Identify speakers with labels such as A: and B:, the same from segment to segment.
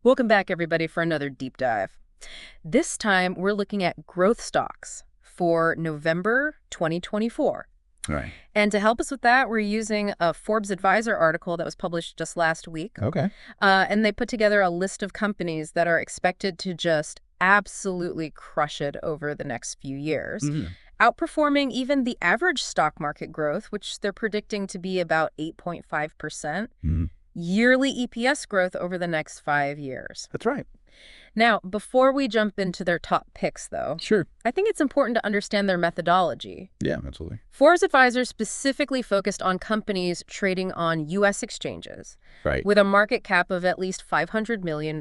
A: Welcome back, everybody, for another deep dive. This time, we're looking at growth stocks for November 2024.
B: Right.
A: And to help us with that, we're using a Forbes Advisor article that was published just last week.
B: Okay.
A: And they put together a list of companies that are expected to just absolutely crush it over the next few years, outperforming even the average stock market growth, which they're predicting to be about 8.5%. Yearly EPS growth over the next 5 years.
B: That's right.
A: Now, before we jump into their top picks, though,
B: Sure.
A: I think it's important to understand their methodology.
B: Yeah, absolutely.
A: Forbes Advisor specifically focused on companies trading on U.S. exchanges
B: Right.
A: with a market cap of at least $500 million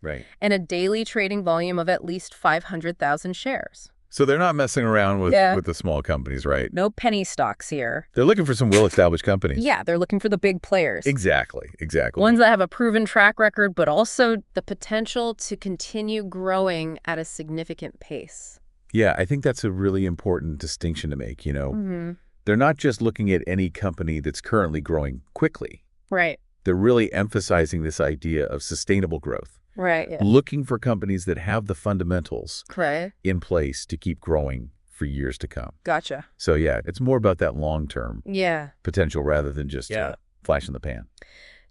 B: Right.
A: and a daily trading volume of at least 500,000 shares.
B: So they're not messing around with the small companies, right?
A: No penny stocks here.
B: They're looking for some well-established companies.
A: Yeah, they're looking for the big players.
B: Exactly.
A: Ones that have a proven track record, but also the potential to continue growing at a significant pace.
B: Yeah, I think that's a really important distinction to make, They're not just looking at any company that's currently growing quickly.
A: Right.
B: They're really emphasizing this idea of sustainable growth.
A: Right. Yeah.
B: Looking for companies that have the fundamentals
A: Right.
B: in place to keep growing for years to come.
A: Gotcha.
B: So yeah, it's more about that long-term
A: Yeah.
B: potential rather than just flash in the pan.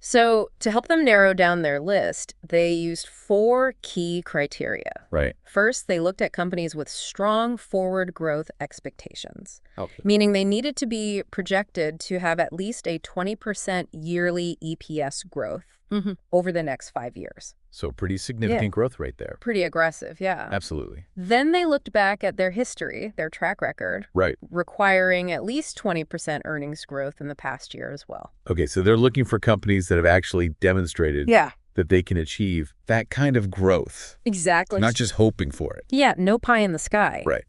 A: So to help them narrow down their list, they used 4 key criteria.
B: Right.
A: First, they looked at companies with strong forward growth expectations,
B: Okay.
A: meaning they needed to be projected to have at least a 20% yearly EPS growth over the next 5 years.
B: So pretty significant growth rate there.
A: Pretty aggressive, yeah.
B: Absolutely.
A: Then they looked back at their history, their track record,
B: Right.
A: requiring at least 20% earnings growth in the past year as well.
B: Okay, so they're looking for companies that have actually demonstrated that they can achieve that kind of growth.
A: Exactly.
B: Not just hoping for it.
A: Yeah, no pie in the sky.
B: Right.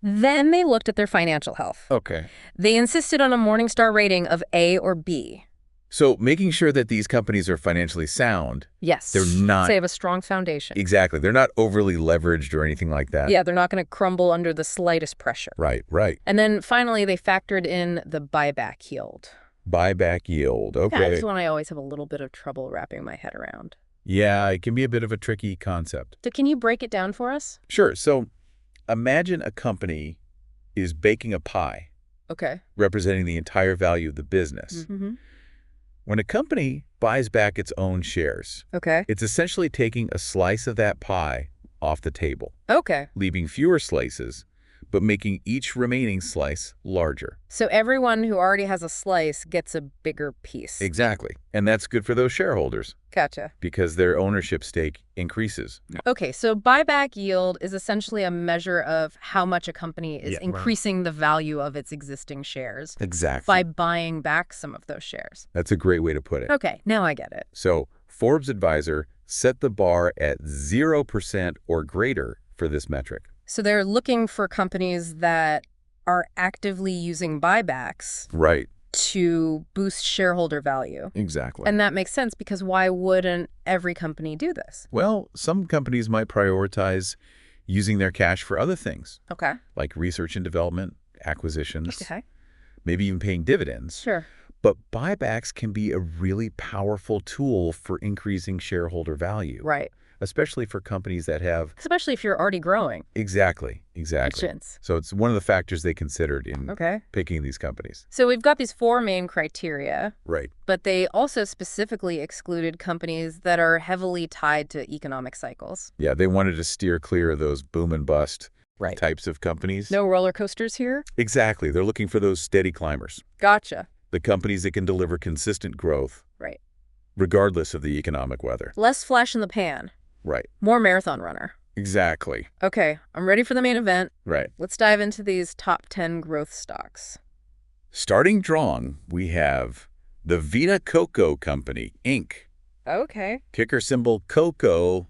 A: Then they looked at their financial health.
B: Okay.
A: They insisted on a Morningstar rating of A or B.
B: So making sure that these companies are financially sound.
A: Yes.
B: They're not.
A: They have a strong foundation.
B: Exactly. They're not overly leveraged or anything like that.
A: Yeah, they're not going to crumble under the slightest pressure.
B: Right.
A: And then finally, they factored in the buyback yield.
B: Buyback yield. Okay.
A: Yeah, that's one I always have a little bit of trouble wrapping my head around.
B: Yeah, it can be a bit of a tricky concept.
A: So can you break it down for us?
B: Sure. So imagine a company is baking a pie.
A: Okay.
B: Representing the entire value of the business. When a company buys back its own shares, it's essentially taking a slice of that pie off the table, leaving fewer slices, but making each remaining slice larger.
A: So everyone who already has a slice gets a bigger piece.
B: Exactly. And that's good for those shareholders
A: Gotcha.
B: because their ownership stake increases.
A: Okay, so buyback yield is essentially a measure of how much a company is increasing the value of its existing shares.
B: Exactly.
A: By buying back some of those shares.
B: That's a great way to put it.
A: Okay, now I get it.
B: So Forbes Advisor set the bar at 0% or greater for this metric.
A: So they're looking for companies that are actively using buybacks
B: Right.
A: to boost shareholder value.
B: Exactly.
A: And that makes sense because why wouldn't every company do this?
B: Well, some companies might prioritize using their cash for other things,
A: Okay.
B: like research and development, acquisitions,
A: Okay.
B: maybe even paying dividends.
A: Sure.
B: But buybacks can be a really powerful tool for increasing shareholder value.
A: Right.
B: Especially for companies that have...
A: Especially if you're already growing.
B: Exactly.
A: Actions.
B: So it's one of the factors they considered in picking these companies.
A: So we've got these 4 main criteria.
B: Right.
A: But they also specifically excluded companies that are heavily tied to economic cycles.
B: Yeah, they wanted to steer clear of those boom and bust types of companies.
A: No roller coasters here?
B: Exactly. They're looking for those steady climbers.
A: Gotcha.
B: The companies that can deliver consistent growth.
A: Right.
B: Regardless of the economic weather.
A: Less flash in the pan.
B: Right.
A: More marathon runner.
B: Exactly.
A: Okay, I'm ready for the main event.
B: Right.
A: Let's dive into these top 10 growth stocks.
B: Starting strong, we have the Vita Coco Company, Inc.
A: Okay.
B: Ticker symbol COCO.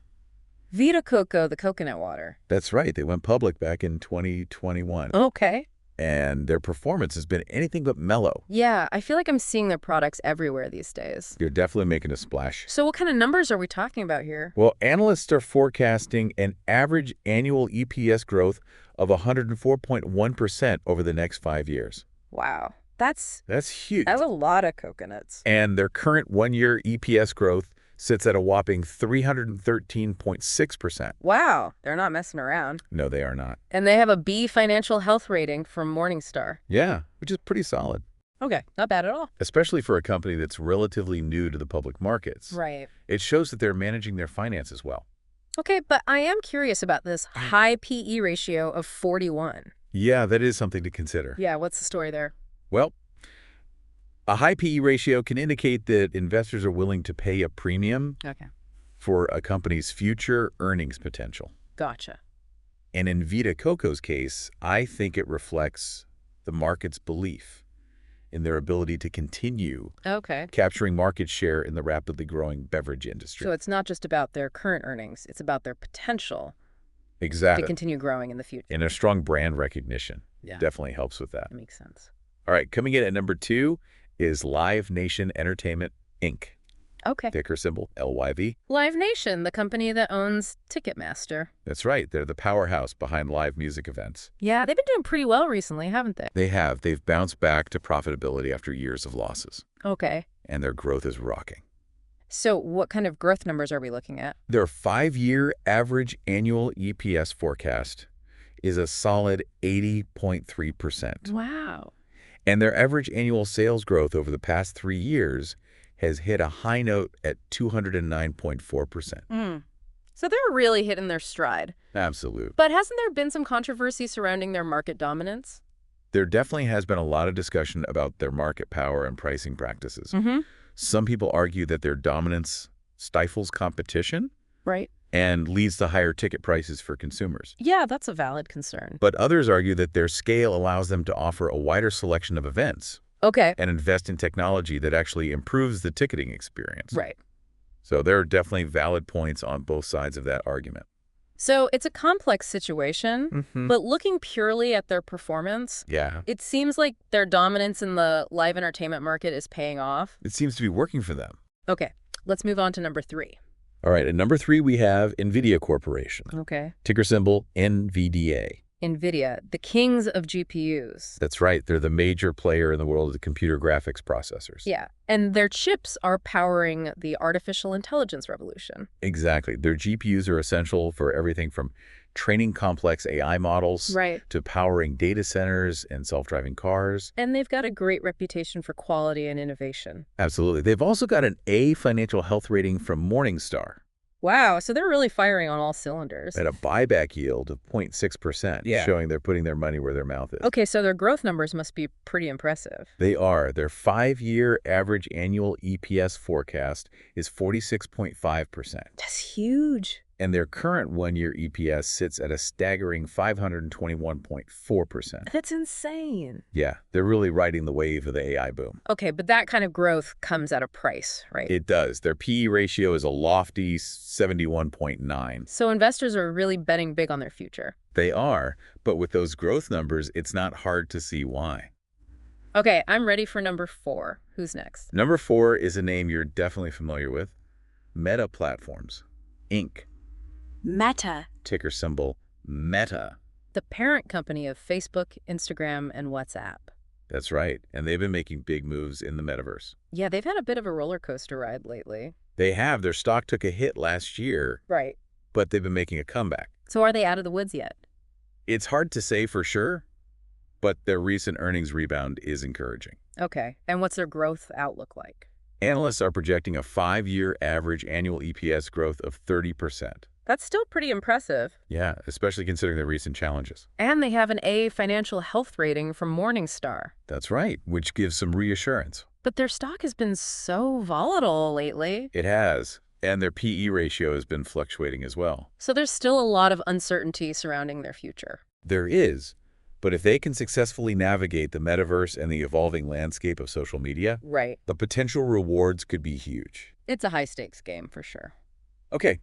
A: Vita Coco, the coconut water.
B: That's right. They went public back in 2021.
A: Okay.
B: And their performance has been anything but mellow.
A: Yeah, I feel like I'm seeing their products everywhere these days.
B: You're definitely making a splash.
A: So what kind of numbers are we talking about here?
B: Well, analysts are forecasting an average annual EPS growth of 104.1% over the next 5 years.
A: Wow. That's
B: huge.
A: That's a lot of coconuts.
B: And their current 1-year EPS growth sits at a whopping 313.6%.
A: Wow, they're not messing around.
B: No, they are not.
A: And they have a B financial health rating from Morningstar.
B: Yeah, which is pretty solid.
A: Okay, not bad at all.
B: Especially for a company that's relatively new to the public markets.
A: Right.
B: It shows that they're managing their finances well.
A: Okay, but I am curious about this high PE ratio of 41.
B: Yeah, that is something to consider.
A: Yeah, what's the story there?
B: Well, a high PE ratio can indicate that investors are willing to pay a premium for a company's future earnings potential.
A: Gotcha.
B: And in Vita Coco's case, I think it reflects the market's belief in their ability to continue capturing market share in the rapidly growing beverage industry.
A: So it's not just about their current earnings, it's about their potential
B: to
A: continue growing in the future.
B: And their strong brand recognition definitely helps with that.
A: That makes sense.
B: All right, coming in at number 2 is Live Nation Entertainment, Inc.
A: Okay.
B: Ticker symbol LYV.
A: Live Nation, the company that owns Ticketmaster.
B: That's right. They're the powerhouse behind live music events.
A: Yeah, they've been doing pretty well recently, haven't they?
B: They have. They've bounced back to profitability after years of losses.
A: Okay.
B: And their growth is rocking.
A: So what kind of growth numbers are we looking at?
B: Their 5-year average annual EPS forecast is a solid 80.3%.
A: Wow.
B: And their average annual sales growth over the past 3 years has hit a high note at 209.4%.
A: So they're really hitting their stride.
B: Absolutely.
A: But hasn't there been some controversy surrounding their market dominance?
B: There definitely has been a lot of discussion about their market power and pricing practices. Some people argue that their dominance stifles competition.
A: Right.
B: And leads to higher ticket prices for consumers.
A: Yeah, that's a valid concern.
B: But others argue that their scale allows them to offer a wider selection of events. And invest in technology that actually improves the ticketing experience.
A: Right.
B: So there are definitely valid points on both sides of that argument.
A: So it's a complex situation, but looking purely at their performance, it seems like their dominance in the live entertainment market is paying off.
B: It seems to be working for them.
A: Okay, let's move on to number 3.
B: All right, at number 3, we have NVIDIA Corporation. Ticker symbol NVDA.
A: NVIDIA, the kings of GPUs.
B: That's right. They're the major player in the world of the computer graphics processors.
A: Yeah, and their chips are powering the artificial intelligence revolution.
B: Exactly. Their GPUs are essential for everything from training complex AI models to powering data centers and self-driving cars.
A: And they've got a great reputation for quality and innovation.
B: Absolutely. They've also got an A financial health rating from Morningstar.
A: Wow, so they're really firing on all cylinders.
B: At a buyback yield of 0.6%, showing they're putting their money where their mouth is.
A: Okay, so their growth numbers must be pretty impressive.
B: They are. Their 5-year average annual EPS forecast is 46.5%.
A: That's huge.
B: And their current 1-year EPS sits at a staggering 521.4%.
A: That's insane.
B: Yeah, they're really riding the wave of the AI boom.
A: Okay, but that kind of growth comes at a price, right?
B: It does. Their PE ratio is a lofty 71.9.
A: So investors are really betting big on their future.
B: They are, but with those growth numbers, it's not hard to see why.
A: Okay, I'm ready for number 4. Who's next?
B: Number 4 is a name you're definitely familiar with. Meta Platforms, Inc.
A: Meta.
B: Ticker symbol Meta.
A: The parent company of Facebook, Instagram, and WhatsApp.
B: That's right. And they've been making big moves in the metaverse.
A: Yeah, they've had a bit of a roller coaster ride lately.
B: They have. Their stock took a hit last year.
A: Right.
B: But they've been making a comeback.
A: So are they out of the woods yet?
B: It's hard to say for sure, but their recent earnings rebound is encouraging.
A: Okay. And what's their growth outlook like?
B: Analysts are projecting a 5-year average annual EPS growth of 30%.
A: That's still pretty impressive.
B: Yeah, especially considering the recent challenges.
A: And they have an A financial health rating from Morningstar.
B: That's right, which gives some reassurance.
A: But their stock has been so volatile lately.
B: It has. And their PE ratio has been fluctuating as well.
A: So there's still a lot of uncertainty surrounding their future.
B: There is. But if they can successfully navigate the metaverse and the evolving landscape of social media, the potential rewards could be huge.
A: It's a high-stakes game for sure.
B: Okay.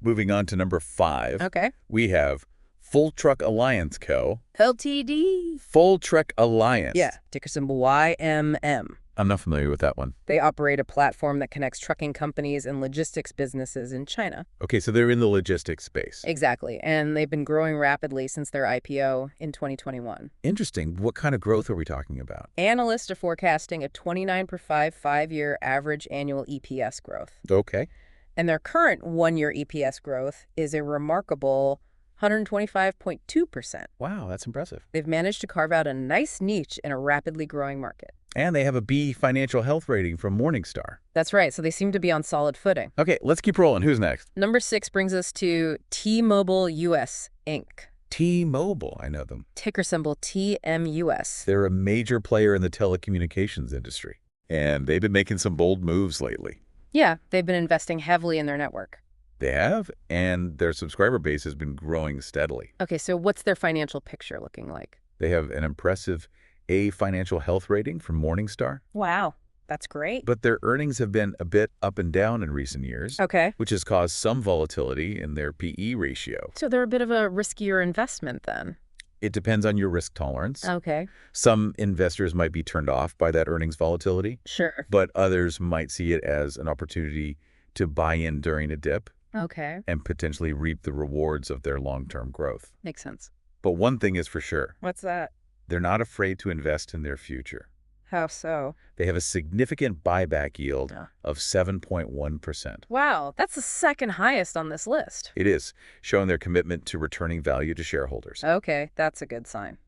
B: Moving on to number 5, we have Full Truck Alliance Co.
A: LTD.
B: Full Truck Alliance.
A: Yeah, ticker symbol YMM.
B: I'm not familiar with that one.
A: They operate a platform that connects trucking companies and logistics businesses in China.
B: Okay, so they're in the logistics space.
A: Exactly, and they've been growing rapidly since their IPO in 2021.
B: Interesting. What kind of growth are we talking about?
A: Analysts are forecasting a 29% 5-year average annual EPS growth.
B: Okay.
A: And their current one-year EPS growth is a remarkable 125.2%.
B: Wow, that's impressive.
A: They've managed to carve out a nice niche in a rapidly growing market.
B: And they have a B financial health rating from Morningstar.
A: That's right, so they seem to be on solid footing.
B: Okay, let's keep rolling. Who's next?
A: Number 6 brings us to T-Mobile US, Inc.
B: T-Mobile, I know them.
A: Ticker symbol TMUS.
B: They're a major player in the telecommunications industry, and they've been making some bold moves lately.
A: Yeah, they've been investing heavily in their network.
B: They have, and their subscriber base has been growing steadily.
A: Okay, so what's their financial picture looking like?
B: They have an impressive A financial health rating from Morningstar.
A: Wow, that's great.
B: But their earnings have been a bit up and down in recent years, which has caused some volatility in their PE ratio.
A: So they're a bit of a riskier investment then?
B: It depends on your risk tolerance.
A: Okay.
B: Some investors might be turned off by that earnings volatility.
A: Sure.
B: But others might see it as an opportunity to buy in during a dip.
A: Okay.
B: And potentially reap the rewards of their long-term growth.
A: Makes sense.
B: But one thing is for sure.
A: What's that?
B: They're not afraid to invest in their future.
A: How so?
B: They have a significant buyback yield of 7.1%.
A: Wow, that's the second highest on this list.
B: It is, showing their commitment to returning value to shareholders.
A: Okay, that's a good sign.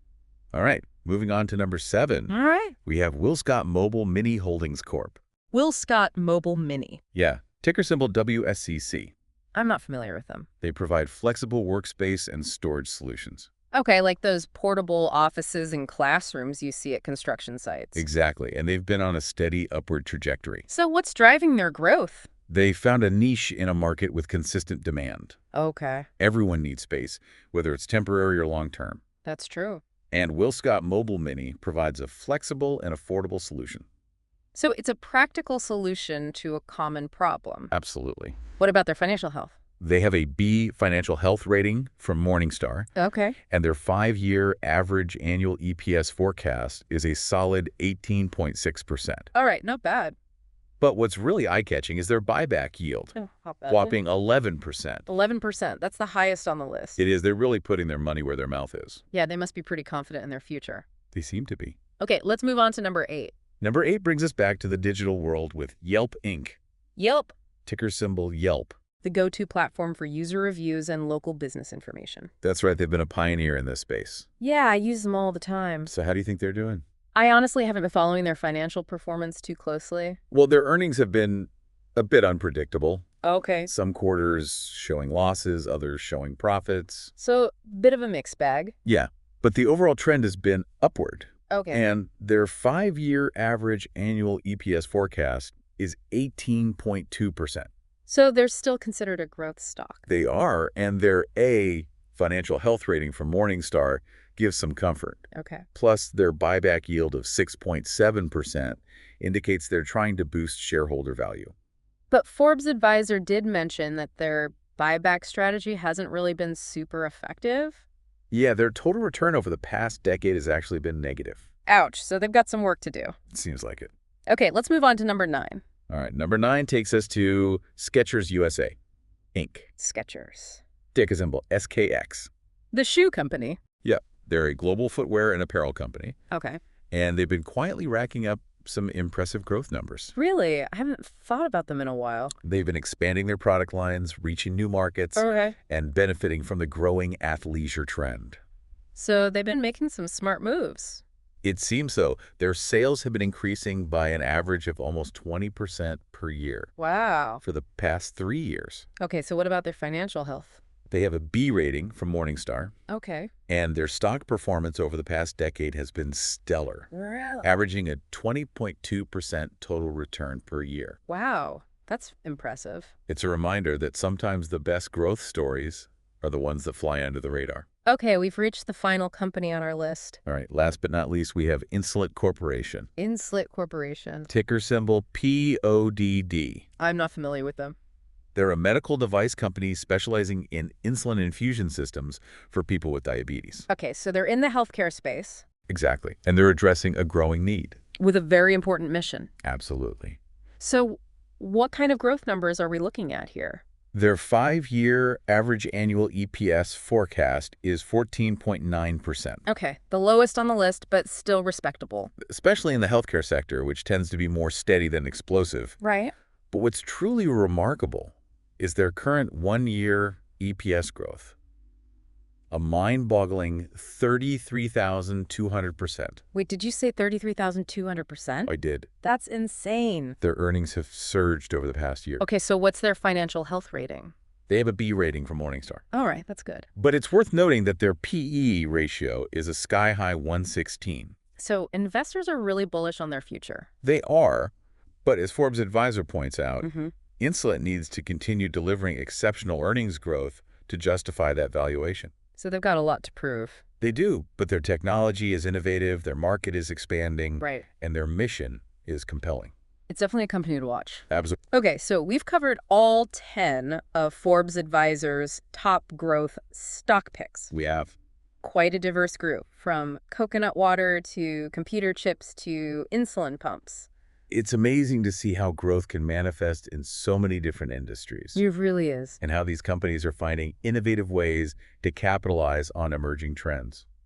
B: All right, moving on to number 7.
A: All right.
B: We have WillScot Mobile Mini Holdings Corp.
A: WillScot Mobile Mini.
B: Yeah, ticker symbol WSCC.
A: I'm not familiar with them.
B: They provide flexible workspace and storage solutions.
A: Okay, like those portable offices and classrooms you see at construction sites.
B: Exactly, and they've been on a steady upward trajectory.
A: So what's driving their growth?
B: They found a niche in a market with consistent demand.
A: Okay.
B: Everyone needs space, whether it's temporary or long-term.
A: That's true.
B: And WillScot Mobile Mini provides a flexible and affordable solution.
A: So it's a practical solution to a common problem.
B: Absolutely.
A: What about their financial health?
B: They have a B financial health rating from Morningstar.
A: Okay.
B: And their 5-year average annual EPS forecast is a solid 18.6%.
A: All right, not bad.
B: But what's really eye-catching is their buyback yield,
A: not bad.
B: whopping 11%.
A: 11%. That's the highest on the list.
B: It is. They're really putting their money where their mouth is.
A: Yeah, they must be pretty confident in their future.
B: They seem to be.
A: Okay, let's move on to number 8.
B: Number 8 brings us back to the digital world with Yelp Inc.
A: Yelp.
B: Ticker symbol Yelp.
A: The go-to platform for user reviews and local business information.
B: That's right. They've been a pioneer in this space.
A: Yeah, I use them all the time.
B: So how do you think they're doing?
A: I honestly haven't been following their financial performance too closely.
B: Well, their earnings have been a bit unpredictable.
A: Okay.
B: Some quarters showing losses, others showing profits.
A: So, bit of a mixed bag.
B: Yeah, but the overall trend has been upward.
A: Okay.
B: And their 5-year average annual EPS forecast is 18.2%.
A: So they're still considered a growth stock.
B: They are, and their A financial health rating from Morningstar gives some comfort.
A: Okay.
B: Plus, their buyback yield of 6.7% indicates they're trying to boost shareholder value.
A: But Forbes Advisor did mention that their buyback strategy hasn't really been super effective.
B: Yeah, their total return over the past decade has actually been negative.
A: Ouch, so they've got some work to do.
B: It seems like it.
A: Okay, let's move on to number 9.
B: All right, number 9 takes us to Skechers USA, Inc.
A: Skechers.
B: Ticker symbol SKX.
A: The shoe company.
B: Yep, they're a global footwear and apparel company.
A: Okay.
B: And they've been quietly racking up some impressive growth numbers.
A: Really? I haven't thought about them in a while.
B: They've been expanding their product lines, reaching new markets, and benefiting from the growing athleisure trend.
A: So they've been making some smart moves.
B: It seems so. Their sales have been increasing by an average of almost 20% per year.
A: Wow.
B: For the past 3 years.
A: Okay, so what about their financial health?
B: They have a B rating from Morningstar.
A: Okay.
B: And their stock performance over the past decade has been stellar,
A: Really?
B: averaging a 20.2% total return per year.
A: Wow, that's impressive.
B: It's a reminder that sometimes the best growth stories are the ones that fly under the radar.
A: Okay, we've reached the final company on our list.
B: All right, last but not least, we have Insulet Corporation.
A: Insulet Corporation.
B: Ticker symbol PODD.
A: I'm not familiar with them.
B: They're a medical device company specializing in insulin infusion systems for people with diabetes.
A: Okay, so they're in the healthcare space.
B: Exactly. And they're addressing a growing need.
A: With a very important mission.
B: Absolutely.
A: So what kind of growth numbers are we looking at here?
B: Their 5-year average annual EPS forecast is 14.9%.
A: Okay, the lowest on the list, but still respectable.
B: Especially in the healthcare sector, which tends to be more steady than explosive.
A: Right.
B: But what's truly remarkable is their current one-year EPS growth. A mind-boggling 33,200%.
A: Wait, did you say 33,200%?
B: I did.
A: That's insane.
B: Their earnings have surged over the past year.
A: Okay, so what's their financial health rating?
B: They have a B rating from Morningstar.
A: All right, that's good.
B: But it's worth noting that their PE ratio is a sky-high 116.
A: So investors are really bullish on their future.
B: They are, but as Forbes Advisor points out, Insulet needs to continue delivering exceptional earnings growth to justify that valuation.
A: So they've got a lot to prove.
B: They do, but their technology is innovative, their market is expanding, and their mission is compelling.
A: It's definitely a company to watch.
B: Absolutely.
A: Okay, so we've covered all 10 of Forbes Advisor's top growth stock picks.
B: We have.
A: Quite a diverse group, from coconut water to computer chips to insulin pumps.
B: It's amazing to see how growth can manifest in so many different industries.
A: It really is.
B: And how these companies are finding innovative ways to capitalize on emerging trends.